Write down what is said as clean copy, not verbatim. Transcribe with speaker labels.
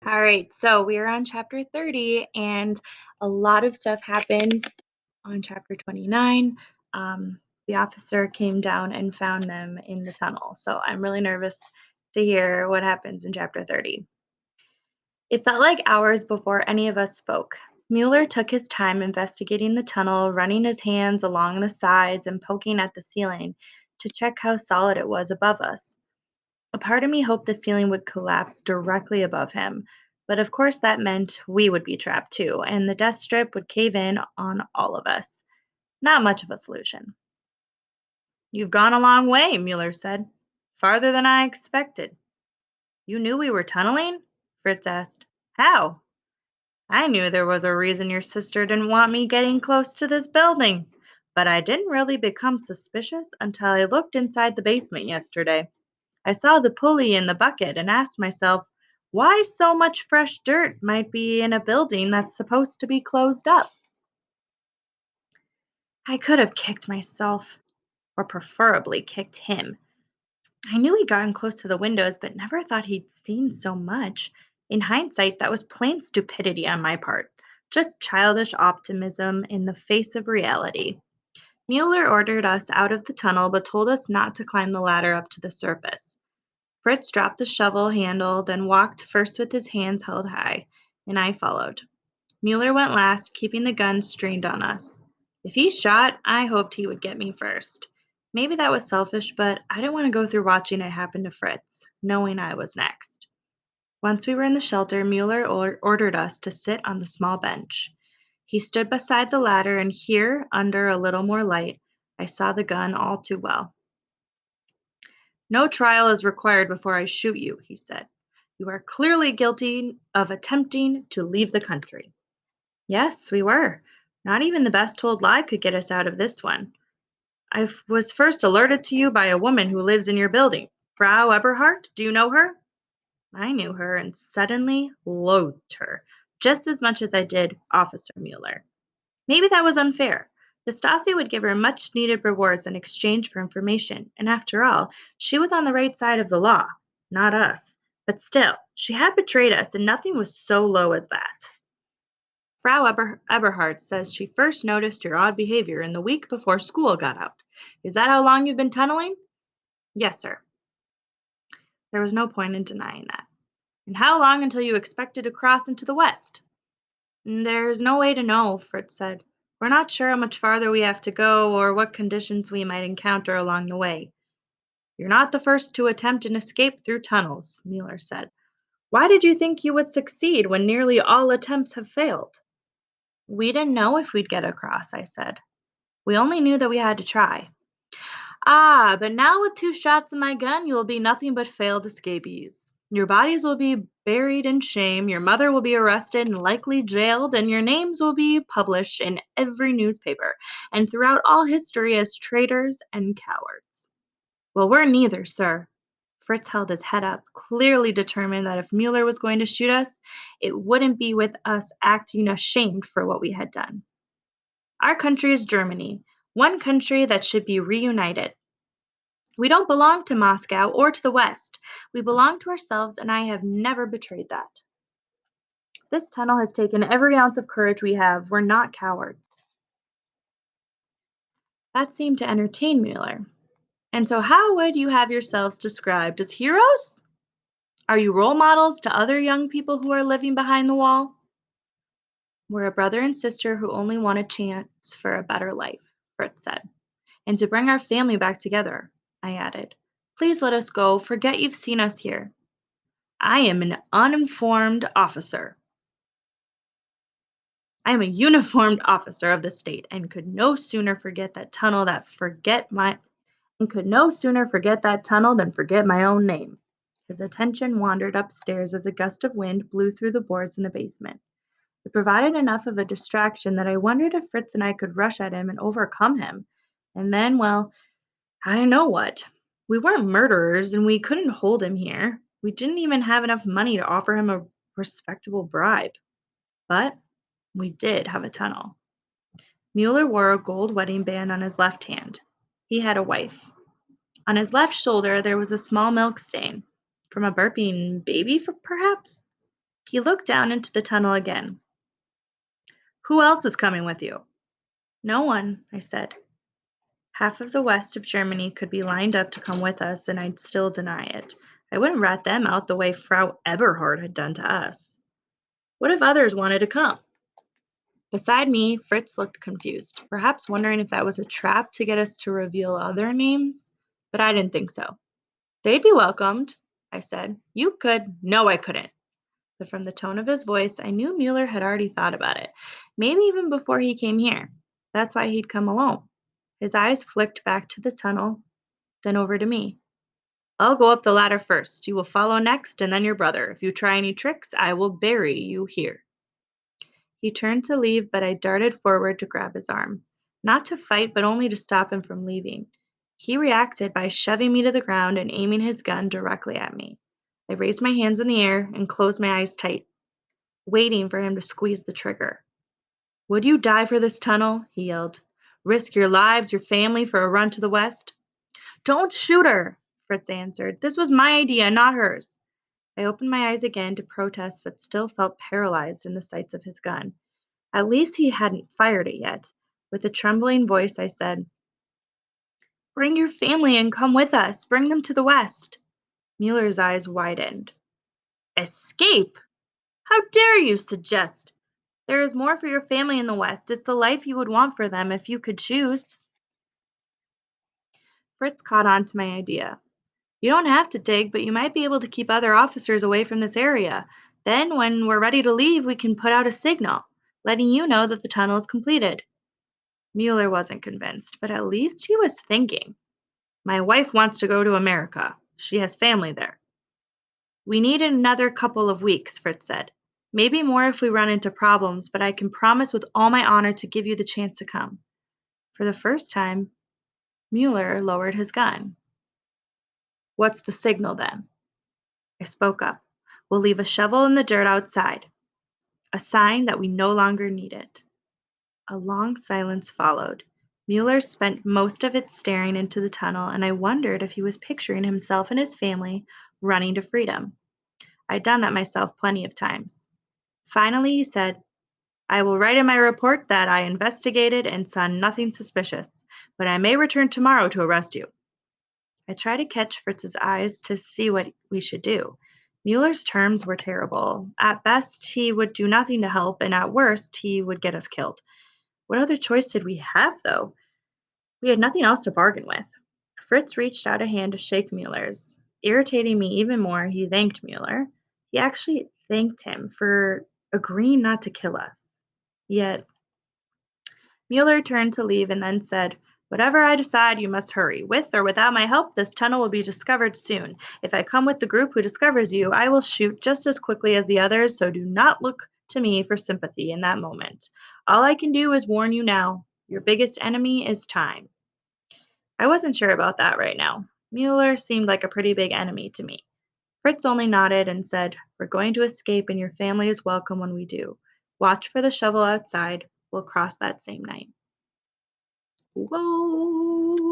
Speaker 1: All right, so we are on chapter 30, and a lot of stuff happened on chapter 29. Um, the officer came down and found them in the tunnel, so I'm really nervous to hear what happens in chapter 30. It felt like hours before any of us spoke. Mueller took his time investigating the tunnel, running his hands along the sides and poking at the ceiling to check how solid it was above us. A part of me hoped the ceiling would collapse directly above him, but of course that meant we would be trapped too, and the death strip would cave in on all of us. Not much of a solution. You've gone a long way, Mueller said. Farther than I expected. You knew we were tunneling? Fritz asked. How? I knew there was a reason your sister didn't want me getting close to this building, but I didn't really become suspicious until I looked inside the basement yesterday. I saw the pulley in the bucket and asked myself why so much fresh dirt might be in a building that's supposed to be closed up. I could have kicked myself, or preferably kicked him. I knew he'd gotten close to the windows, but never thought he'd seen so much. In hindsight, that was plain stupidity on my part. Just childish optimism in the face of reality. Mueller ordered us out of the tunnel but told us not to climb the ladder up to the surface. Fritz dropped the shovel handle, then walked first with his hands held high, and I followed. Mueller went last, keeping the gun strained on us. If he shot, I hoped he would get me first. Maybe that was selfish, but I didn't want to go through watching it happen to Fritz, knowing I was next. Once we were in the shelter, Mueller ordered us to sit on the small bench. He stood beside the ladder, and here, under a little more light, I saw the gun all too well. No trial is required before I shoot you, he said. You are clearly guilty of attempting to leave the country. Yes, we were. Not even the best told lie could get us out of this one. Was first alerted to you by a woman who lives in your building. Frau Eberhardt, do you know her? I knew her and suddenly loathed her, just as much as I did Officer Mueller. Maybe that was unfair. The Stasi would give her much needed rewards in exchange for information, and after all, she was on the right side of the law, not us. But still, she had betrayed us, and nothing was so low as that. Frau Eberhard says she first noticed your odd behavior in the week before school got out. Is that how long you've been tunneling? Yes, sir. There was no point in denying that. And how long until you expected to cross into the West? There's no way to know, Fritz said. We're not sure how much farther we have to go or what conditions we might encounter along the way. You're not the first to attempt an escape through tunnels, Mueller said. Why did you think you would succeed when nearly all attempts have failed? We didn't know if we'd get across, I said. We only knew that we had to try. Ah, but now with two shots in my gun, you will be nothing but failed escapees. Your bodies will be buried in shame, your mother will be arrested and likely jailed, and your names will be published in every newspaper and throughout all history as traitors and cowards. Well, we're neither, sir. Fritz held his head up, clearly determined that if Mueller was going to shoot us, it wouldn't be with us acting ashamed for what we had done. Our country is Germany, one country that should be reunited. We don't belong to Moscow or to the West. We belong to ourselves, and I have never betrayed that. This tunnel has taken every ounce of courage we have. We're not cowards. That seemed to entertain Mueller. And so, how would you have yourselves described as heroes? Are you role models to other young people who are living behind the wall? We're a brother and sister who only want a chance for a better life, Fritz said. And to bring our family back together, I added. Please let us go. Forget you've seen us here. I am an uninformed officer. I am a uniformed officer of the state and could no sooner forget that tunnel that forget my and could no sooner forget that tunnel than forget my own name. His attention wandered upstairs as a gust of wind blew through the boards in the basement. It provided enough of a distraction that I wondered if Fritz and I could rush at him and overcome him. And then, well, I don't know what. We weren't murderers and we couldn't hold him here. We didn't even have enough money to offer him a respectable bribe. But we did have a tunnel. Mueller wore a gold wedding band on his left hand. He had a wife. On his left shoulder there was a small milk stain. From a burping baby, perhaps? He looked down into the tunnel again. Who else is coming with you? No one, I said. Half of the west of Germany could be lined up to come with us, and I'd still deny it. I wouldn't rat them out the way Frau Eberhard had done to us. What if others wanted to come? Beside me, Fritz looked confused, perhaps wondering if that was a trap to get us to reveal other names, but I didn't think so. They'd be welcomed, I said. You could. No, I couldn't. But from the tone of his voice, I knew Mueller had already thought about it, maybe even before he came here. That's why he'd come alone. His eyes flicked back to the tunnel, then over to me. I'll go up the ladder first. You will follow next, and then your brother. If you try any tricks, I will bury you here. He turned to leave, but I darted forward to grab his arm. Not to fight, but only to stop him from leaving. He reacted by shoving me to the ground and aiming his gun directly at me. I raised my hands in the air and closed my eyes tight, waiting for him to squeeze the trigger. Would you die for this tunnel? He yelled. Risk your lives, your family for a run to the west? Don't shoot her, Fritz answered. This was my idea, not hers. I opened my eyes again to protest, but still felt paralyzed in the sights of his gun. At least he hadn't fired it yet. With a trembling voice, I said, Bring your family and come with us. Bring them to the west. Mueller's eyes widened. Escape? How dare you suggest? There is more for your family in the west. It's the life you would want for them if you could choose. Fritz caught on to my idea. You don't have to dig, but you might be able to keep other officers away from this area. Then, when we're ready to leave, we can put out a signal, letting you know that the tunnel is completed. Mueller wasn't convinced, but at least he was thinking. My wife wants to go to America. She has family there. We need another couple of weeks, Fritz said. Maybe more if we run into problems, but I can promise with all my honor to give you the chance to come. For the first time, Mueller lowered his gun. What's the signal then? I spoke up. We'll leave a shovel in the dirt outside, a sign that we no longer need it. A long silence followed. Mueller spent most of it staring into the tunnel, and I wondered if he was picturing himself and his family running to freedom. I'd done that myself plenty of times. Finally, he said, I will write in my report that I investigated and saw nothing suspicious, but I may return tomorrow to arrest you. I tried to catch Fritz's eyes to see what we should do. Mueller's terms were terrible. At best, he would do nothing to help, and at worst, he would get us killed. What other choice did we have, though? We had nothing else to bargain with. Fritz reached out a hand to shake Mueller's. Irritating me even more, he thanked Mueller. He actually thanked him for agreeing not to kill us. Yet, Mueller turned to leave and then said, Whatever I decide, you must hurry. With or without my help, this tunnel will be discovered soon. If I come with the group who discovers you, I will shoot just as quickly as the others, so do not look to me for sympathy in that moment. All I can do is warn you now. Your biggest enemy is time. I wasn't sure about that right now. Mueller seemed like a pretty big enemy to me. Fritz only nodded and said, We're going to escape, and your family is welcome when we do. Watch for the shovel outside. We'll cross that same night. Whoa!